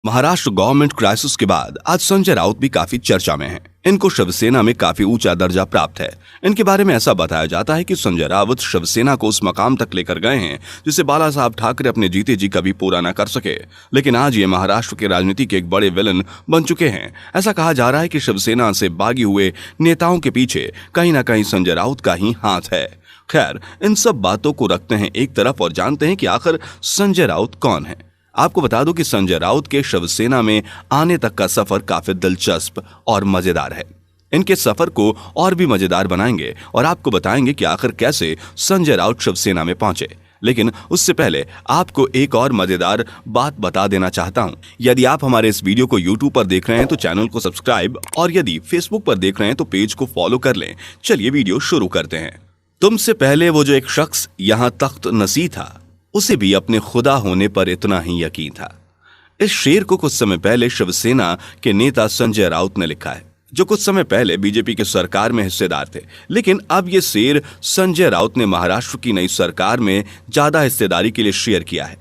Maharashtra government crisis के बाद आज संजय राउत भी काफी चर्चा में हैं। इनको शिवसेना में काफी ऊंचा दर्जा प्राप्त है। इनके बारे में ऐसा बताया जाता है कि संजय राउत शिवसेना को उस मकाम तक लेकर गए हैं जिसे बाला साहब ठाकरे अपने जीते जी कभी पूरा न कर सके। लेकिन आज ये महाराष्ट्र की राजनीति के एक बड़े विलन बन चुके हैं। ऐसा कहा जा रहा है कि शिवसेना से बागी हुए नेताओं के पीछे कहीं ना कहीं संजय राउत का ही हाथ है। खैर, इन सब बातों को रखते हैं एक तरफ और जानते हैं कि आखिर संजय राउत कौन है। आपको बता दूं कि संजय राउत के शिवसेना में आने तक का सफर काफी दिलचस्प और मजेदार है। इनके सफर को और भी मजेदार बनाएंगे और आपको बताएंगे कि आखिर कैसे संजय राउत शिवसेना में पहुंचे। लेकिन उससे पहले आपको एक और मजेदार बात बता देना चाहता हूं। यदि आप हमारे इस वीडियो को YouTube पर देख रहे हैं तो चैनल को सब्सक्राइब और यदि Facebook पर देख रहे हैं तो पेज को फॉलो कर लें। चलिए वीडियो शुरू करते हैं। तुमसे पहले वो जो एक शख्स यहाँ तख्त नसी था, उसे भी अपने खुदा होने पर इतना ही यकीन था। इस शेर को कुछ समय पहले शिवसेना के नेता संजय राउत ने लिखा है, जो कुछ समय पहले बीजेपी के सरकार में हिस्सेदार थे। लेकिन अब ये शेर संजय राउत ने महाराष्ट्र की नई सरकार में ज्यादा हिस्सेदारी के लिए शेयर किया है।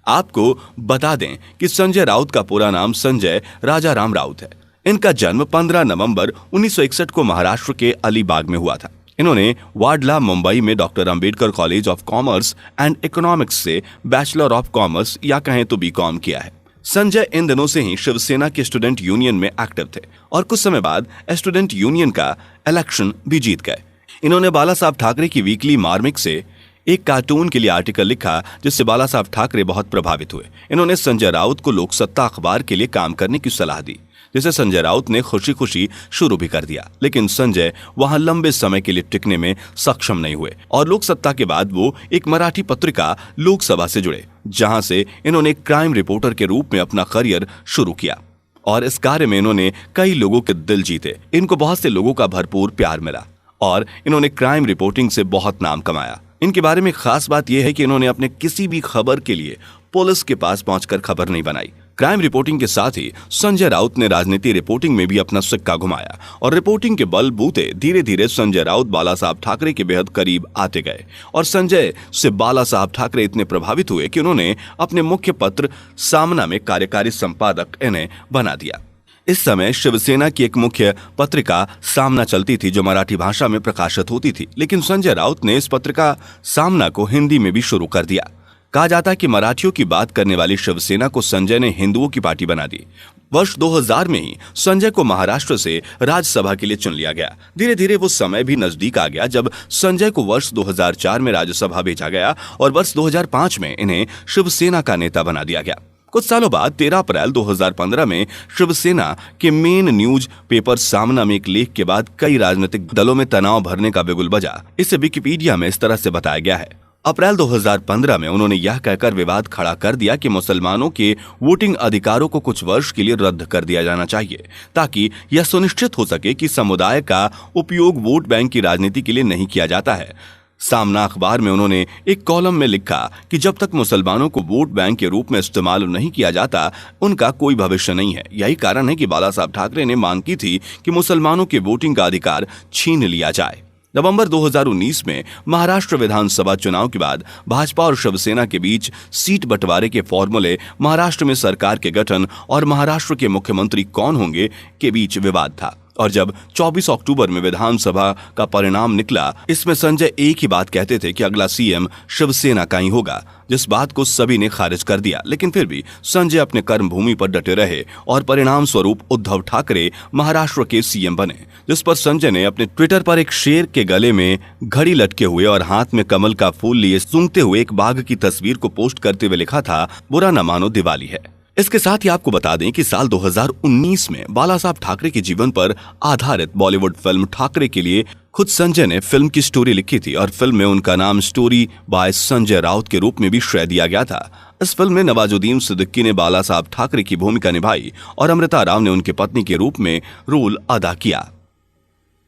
आपको बता दें कि संजय राउत का पूरा नाम संजय राजाराम राउत है। इनका जन्म 15 नवंबर 1961 को महाराष्ट्र के अलीबाग में हुआ था। इन्होंने वाडला, मुंबई में doctor Ambedkar college of commerce and economics से बैचलर ऑफ कॉमर्स या कहें तो बीकॉम किया है। संजय इन दिनों से ही शिवसेना के स्टूडेंट यूनियन में एक्टिव थे और कुछ समय बाद स्टूडेंट यूनियन का इलेक्शन भी जीत गए। इन्होंने बाला साहब ठाकरे की वीकली मार्मिक से एक कार्टून के लिए आर्टिकल लिखा, जिससे बाला साहब ठाकरे बहुत प्रभावित हुए। इन्होंने संजय राउत को लोकसत्ता अखबार के लिए काम करने की सलाह दी, जिसे संजय राउत ने खुशी खुशी शुरू भी कर दिया। लेकिन संजय वहां लंबे समय के लिए टिकने में सक्षम नहीं हुए और लोकसत्ता के बाद वो एक मराठी पत्रिका लोकसभा से जुड़े, जहां से इन्होंने क्राइम रिपोर्टर के रूप में अपना करियर शुरू किया और इस कार्य में इन्होंने कई लोगों के दिल जीते। इनको बहुत से लोगों का भरपूर प्यार मिला और इन्होंने क्राइम रिपोर्टिंग से बहुत नाम कमाया। इनके बारे में खास बात यह है कि इन्होंने अपने किसी भी खबर के लिए पुलिस के पास पहुंचकर खबर नहीं बनाई। क्राइम रिपोर्टिंग के साथ ही संजय राउत ने राजनीति रिपोर्टिंग में भी अपना सिक्का घुमाया और रिपोर्टिंग के बलबूते धीरे धीरे संजय राउत बाला साहब ठाकरे के बेहद करीब आते गए और संजय से बाला साहब ठाकरे इतने प्रभावित हुए कि उन्होंने अपने मुख्य पत्र सामना में कार्यकारी संपादक इन्हें बना दिया। इस समय शिवसेना की एक मुख्य पत्रिका सामना चलती थी, जो मराठी भाषा में प्रकाशित होती थी। लेकिन संजय राउत ने इस पत्रिका सामना को हिंदी में भी शुरू कर दिया। कहा जाता है कि मराठियों की बात करने वाली शिवसेना को संजय ने हिंदुओं की पार्टी बना दी। वर्ष 2000 में ही संजय को महाराष्ट्र से राज्यसभा के लिए चुन लिया गया। धीरे धीरे वो समय भी नजदीक आ गया जब संजय को वर्ष 2004 में राज्यसभा भेजा गया और वर्ष 2005 में इन्हें शिवसेना का नेता बना दिया गया। कुछ सालों बाद 13 अप्रैल 2015 में शिवसेना के मेन न्यूज पेपर सामना में एक लेख के बाद कई राजनीतिक दलों में तनाव भरने का बिगुल बजा। इसे विकिपीडिया में इस तरह से बताया गया है। अप्रैल 2015 में उन्होंने यह कहकर विवाद खड़ा कर दिया कि मुसलमानों के वोटिंग अधिकारों को कुछ वर्ष के लिए रद्द कर दिया जाना चाहिए, ताकि यह सुनिश्चित हो सके कि समुदाय का उपयोग वोट बैंक की राजनीति के लिए नहीं किया जाता है। सामना अखबार में उन्होंने एक कॉलम में लिखा कि जब तक मुसलमानों को वोट बैंक के रूप में इस्तेमाल नहीं किया जाता, उनका कोई भविष्य नहीं है। यही कारण है कि बाला साहब ठाकरे ने मांग की थी कि मुसलमानों के वोटिंग का अधिकार छीन लिया जाए। नवंबर 2019 में महाराष्ट्र विधानसभा चुनाव के बाद भाजपा और शिवसेना के बीच सीट बंटवारे के फॉर्मूले, महाराष्ट्र में सरकार के गठन और महाराष्ट्र के मुख्यमंत्री कौन होंगे के बीच विवाद था। और जब 24 अक्टूबर में विधानसभा का परिणाम निकला, इसमें संजय एक ही बात कहते थे कि अगला सीएम शिवसेना का ही होगा, जिस बात को सभी ने खारिज कर दिया। लेकिन फिर भी संजय अपने कर्मभूमि पर डटे रहे और परिणाम स्वरूप उद्धव ठाकरे महाराष्ट्र के सीएम बने, जिस पर संजय ने अपने ट्विटर पर एक शेर के गले में घड़ी लटके हुए और हाथ में कमल का फूल लिए सूंघते हुए एक बाघ की तस्वीर को पोस्ट करते हुए लिखा था, बुरा न मानो दिवाली है। इसके साथ ही आपको बता दें कि साल 2019 में बाला साहब ठाकरे के जीवन पर आधारित बॉलीवुड फिल्म ठाकरे के लिए खुद संजय ने फिल्म की स्टोरी लिखी थी और फिल्म में उनका नाम स्टोरी बाय संजय राउत के रूप में भी श्रेय दिया गया था। इस फिल्म में नवाजुद्दीन सिद्दीकी ने बाला साहब ठाकरे की भूमिका निभाई और अमृता राव ने उनकी पत्नी के रूप में रोल अदा किया।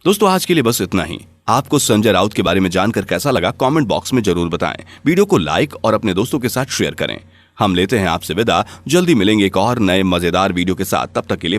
दोस्तों, आज के लिए बस इतना ही। आपको संजय राउत के बारे में जानकर कैसा लगा, कमेंट बॉक्स में जरूर बताएं। वीडियो को लाइक और अपने दोस्तों के साथ शेयर करें। हम लेते हैं आपसे विदा। जल्दी मिलेंगे एक और नए मजेदार वीडियो के साथ। तब तक के लिए